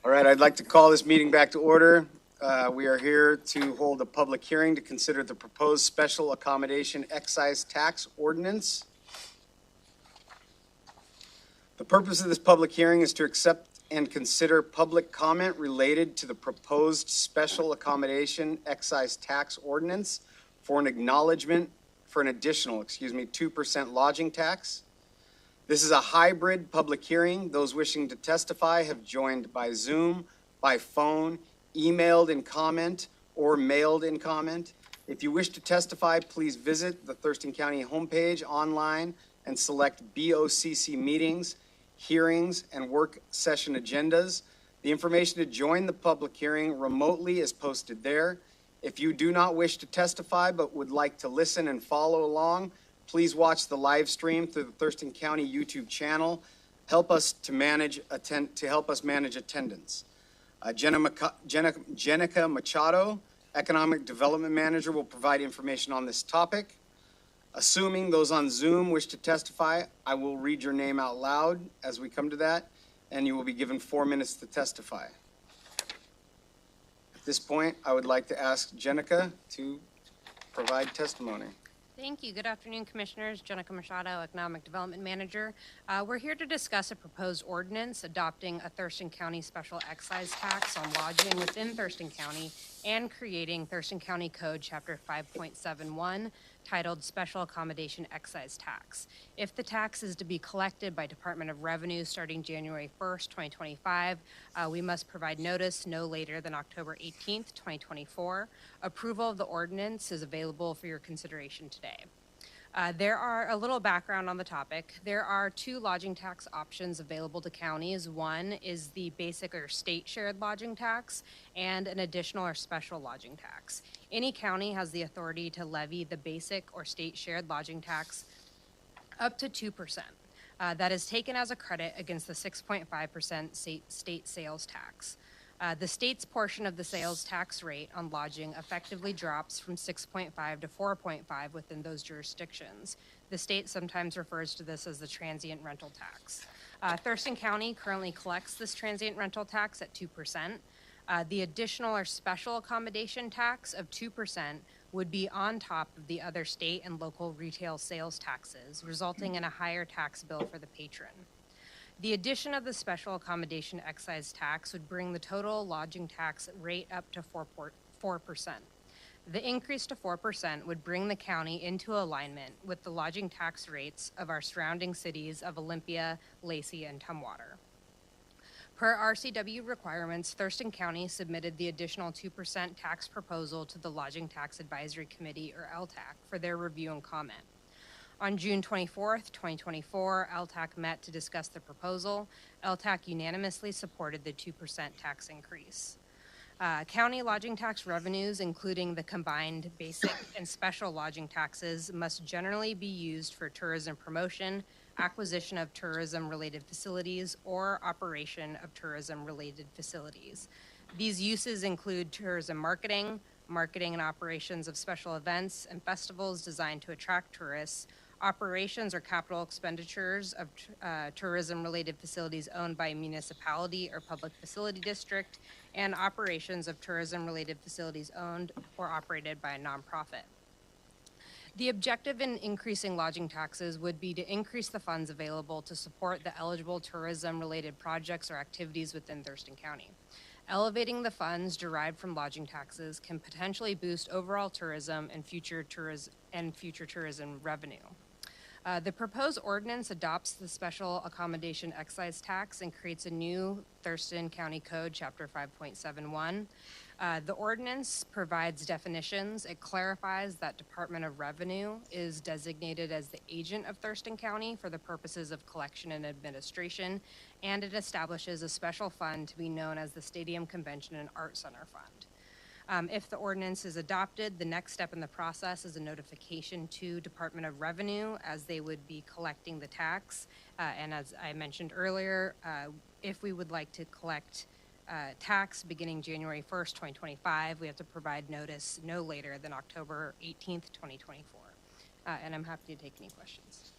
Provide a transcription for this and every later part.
All right, I'd like to call this meeting back to order. We are here to hold a public hearing to consider the proposed special accommodation excise tax ordinance. The purpose of this public hearing is to accept and consider public comment related to the proposed special accommodation excise tax ordinance for an additional 2% lodging tax. This is a hybrid public hearing. Those wishing to testify have joined by Zoom, by phone, emailed in comment, or mailed in comment. If you wish to testify, please visit the Thurston County homepage online and select BOCC meetings, hearings, and work session agendas. The information to join the public hearing remotely is posted there. If you do not wish to testify but would like to listen and follow along, please watch the live stream through the Thurston County YouTube channel. Help us manage attendance. Jenica Machado, Economic Development Manager, will provide information on this topic. Assuming those on Zoom wish to testify, I will read your name out loud as we come to that, and you will be given 4 minutes to testify. At this point, I would like to ask Jenica to provide testimony. Thank you. Good afternoon, Commissioners. Jenica Machado, Economic Development Manager. We're here to discuss a proposed ordinance adopting a Thurston County special excise tax on lodging within Thurston County and creating Thurston County Code Chapter 5.71 titled Special Accommodation Excise Tax. If the tax is to be collected by Department of Revenue starting January 1st, 2025, we must provide notice no later than October 18th, 2024. Approval of the ordinance is available for your consideration today. There are a little background on the topic. There are 2 lodging tax options available to counties. One is the basic or state shared lodging tax and an additional or special lodging tax. Any county has the authority to levy the basic or state shared lodging tax up to 2%. That is taken as a credit against the 6.5% state sales tax. The state's portion of the sales tax rate on lodging effectively drops from 6.5 to 4.5 within those jurisdictions. The state sometimes refers to this as the transient rental tax. Thurston County currently collects this transient rental tax at 2%. The additional or special accommodation tax of 2% would be on top of the other state and local retail sales taxes, resulting in a higher tax bill for the patron. The addition of the special accommodation excise tax would bring the total lodging tax rate up to 4%. The increase to 4% would bring the county into alignment with the lodging tax rates of our surrounding cities of Olympia, Lacey, and Tumwater. Per RCW requirements, Thurston County submitted the additional 2% tax proposal to the Lodging Tax Advisory Committee, or LTAC, for their review and comment. On June 24th, 2024, LTAC met to discuss the proposal. LTAC unanimously supported the 2% tax increase. County lodging tax revenues, including the combined basic and special lodging taxes, must generally be used for tourism promotion, acquisition of tourism-related facilities, or operation of tourism-related facilities. These uses include tourism marketing and operations of special events and festivals designed to attract tourists, operations or capital expenditures of tourism-related facilities owned by a municipality or public facility district, and operations of tourism-related facilities owned or operated by a nonprofit. The objective in increasing lodging taxes would be to increase the funds available to support the eligible tourism-related projects or activities within Thurston County. Elevating the funds derived from lodging taxes can potentially boost overall tourism and future tourism revenue. The proposed ordinance adopts the special accommodation excise tax and creates a new Thurston County Code, Chapter 5.71. The ordinance provides definitions. It clarifies that Department of Revenue is designated as the agent of Thurston County for the purposes of collection and administration, and it establishes a special fund to be known as the Stadium Convention and Art Center Fund. If the ordinance is adopted, the next step in the process is a notification to Department of Revenue as they would be collecting the tax. And as I mentioned earlier, if we would like to collect tax beginning January 1st, 2025, we have to provide notice no later than October 18th, 2024. And I'm happy to take any questions.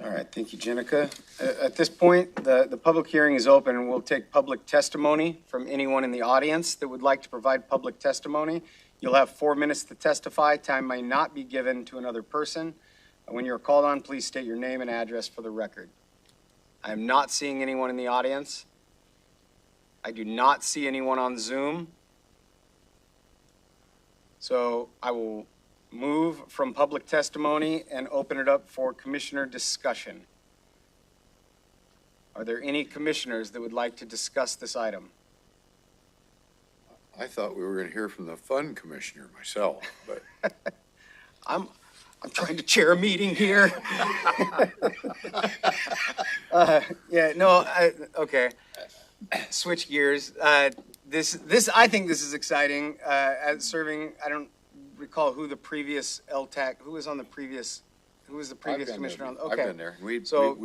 All right, thank you, Jenica. At this point, the public hearing is open, and we'll take public testimony from anyone in the audience that would like to provide public testimony. You'll have 4 minutes to testify. Time may not be given to another person. When you're called on, please state your name and address for the record. I am not seeing anyone in the audience. I do not see anyone on Zoom. So I will move from public testimony and open it up for commissioner discussion. Are there any commissioners that would like to discuss this item? I thought we were going to hear from the fund commissioner myself, but I'm trying to chair a meeting here. Okay. Switch gears. I think this is exciting. As serving, I don't recall who the previous LTAC, who was the previous commissioner on? Okay. I've been there. We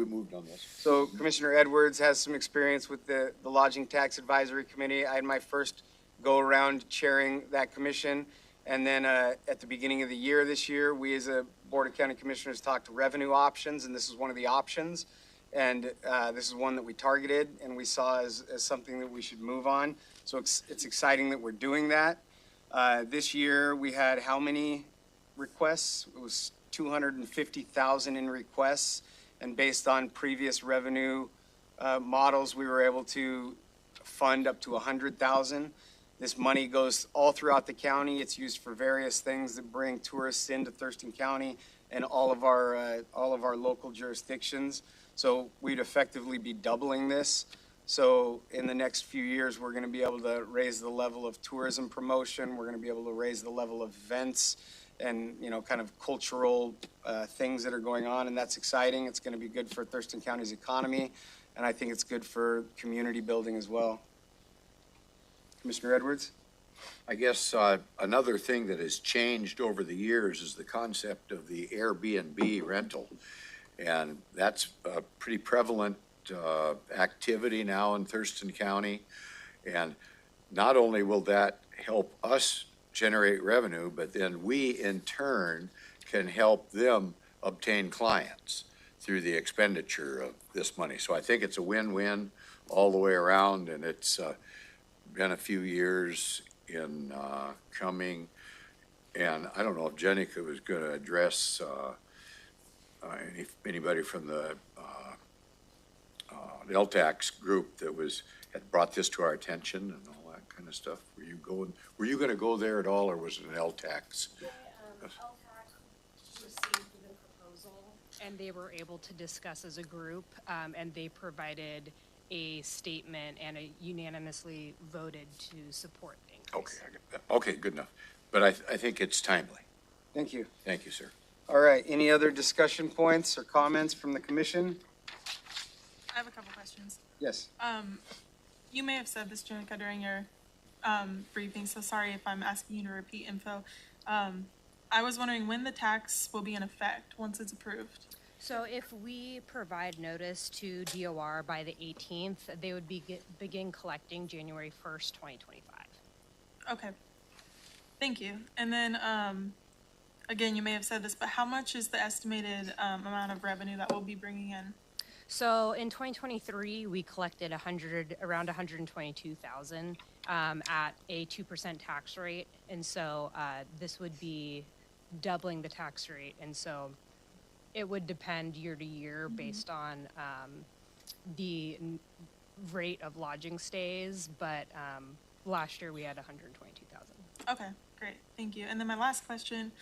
moved on this. So Commissioner Edwards has some experience with the Lodging Tax Advisory Committee. I had my first go around chairing that commission. And then at the beginning of the year this year, we as a Board of County Commissioners talked revenue options, and this is one of the options. And this is one that we targeted and we saw as something that we should move on. So it's exciting that we're doing that. This year we had how many requests? It was 250,000 in requests. And based on previous revenue models, we were able to fund up to 100,000. This money goes all throughout the county. It's used for various things that bring tourists into Thurston County and all of our local jurisdictions. So we'd effectively be doubling this. So in the next few years, we're going to be able to raise the level of tourism promotion. We're going to be able to raise the level of events and, kind of cultural things that are going on. And that's exciting. It's going to be good for Thurston County's economy. And I think it's good for community building as well. Commissioner Edwards? I guess another thing that has changed over the years is the concept of the Airbnb rental. And that's a pretty prevalent activity now in Thurston County. And not only will that help us generate revenue, but then we in turn can help them obtain clients through the expenditure of this money. So I think it's a win-win all the way around, and it's been a few years in coming. And I don't know if Jenica was going to address anybody from the LTAX group that had brought this to our attention and all that kind of stuff. Were you going to go there at all, or was it an LTAX? LTAC received the proposal, and they were able to discuss as a group, and they provided a statement and unanimously voted to support the increase. Okay, good enough. But I think it's timely. Thank you. Thank you, sir. All right, any other discussion points or comments from the commission? I have a couple questions. Yes. You may have said this, Jenica, during your briefing, so sorry if I'm asking you to repeat info. I was wondering when the tax will be in effect once it's approved. So if we provide notice to DOR by the 18th, they would begin collecting January 1st, 2025. Okay. Thank you. And then, again, you may have said this, but how much is the estimated amount of revenue that we'll be bringing in? So in 2023, we collected around 122,000 at a 2% tax rate. And so this would be doubling the tax rate. And so it would depend year to year based on the rate of lodging stays. But last year we had 122,000. Okay, great. Thank you. And then my last question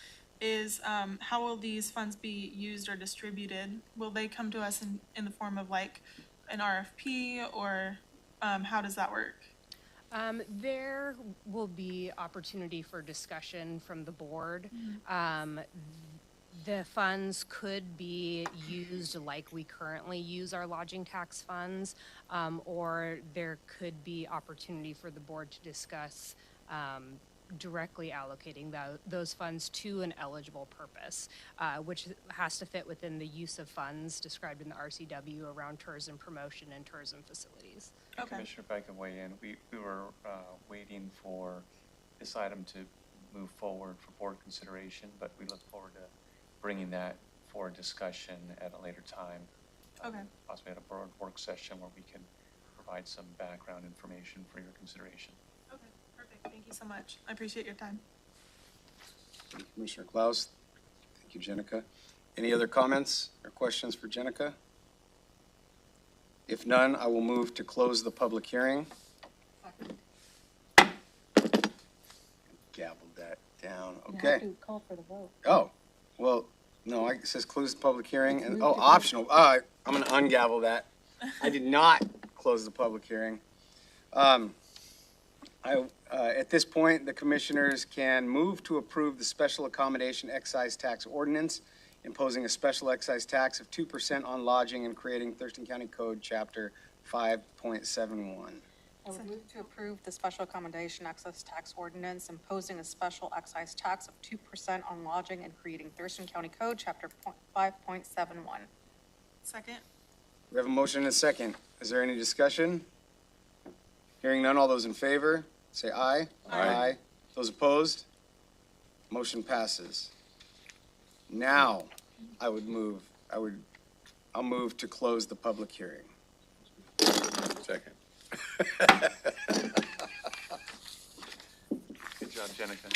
is how will these funds be used or distributed? Will they come to us in the form of like an RFP, or how does that work? There will be opportunity for discussion from the board. The funds could be used like we currently use our lodging tax funds, or there could be opportunity for the board to discuss directly allocating those funds to an eligible purpose, which has to fit within the use of funds described in the RCW around tourism promotion and tourism facilities. Okay. Commissioner, if I can weigh in, we were waiting for this item to move forward for board consideration, but we look forward to bringing that for discussion at a later time. Okay. Possibly at a board work session where we can provide some background information for your consideration. Okay, perfect. Thank you so much. I appreciate your time. Thank you, Commissioner Klaus. Thank you, Jenica. Any other comments or questions for Jenica? If none, I will move to close the public hearing. Gabbled that down. Okay. Call for the vote. Oh, well, no, it says close the public hearing and, oh, optional. I'm gonna ungavel that. I did not close the public hearing. At this point, the commissioners can move to approve the special accommodation excise tax ordinance imposing a special excise tax of 2% on lodging and creating Thurston County Code Chapter 5.71. I would move to approve the special accommodation excise tax ordinance imposing a special excise tax of 2% on lodging and creating Thurston County Code, Chapter 5.71. Second? We have a motion and a second. Is there any discussion? Hearing none, all those in favor, say aye. Aye. Those opposed? Motion passes. Now, I'll move to close the public hearing. Second. Good job, Jenica.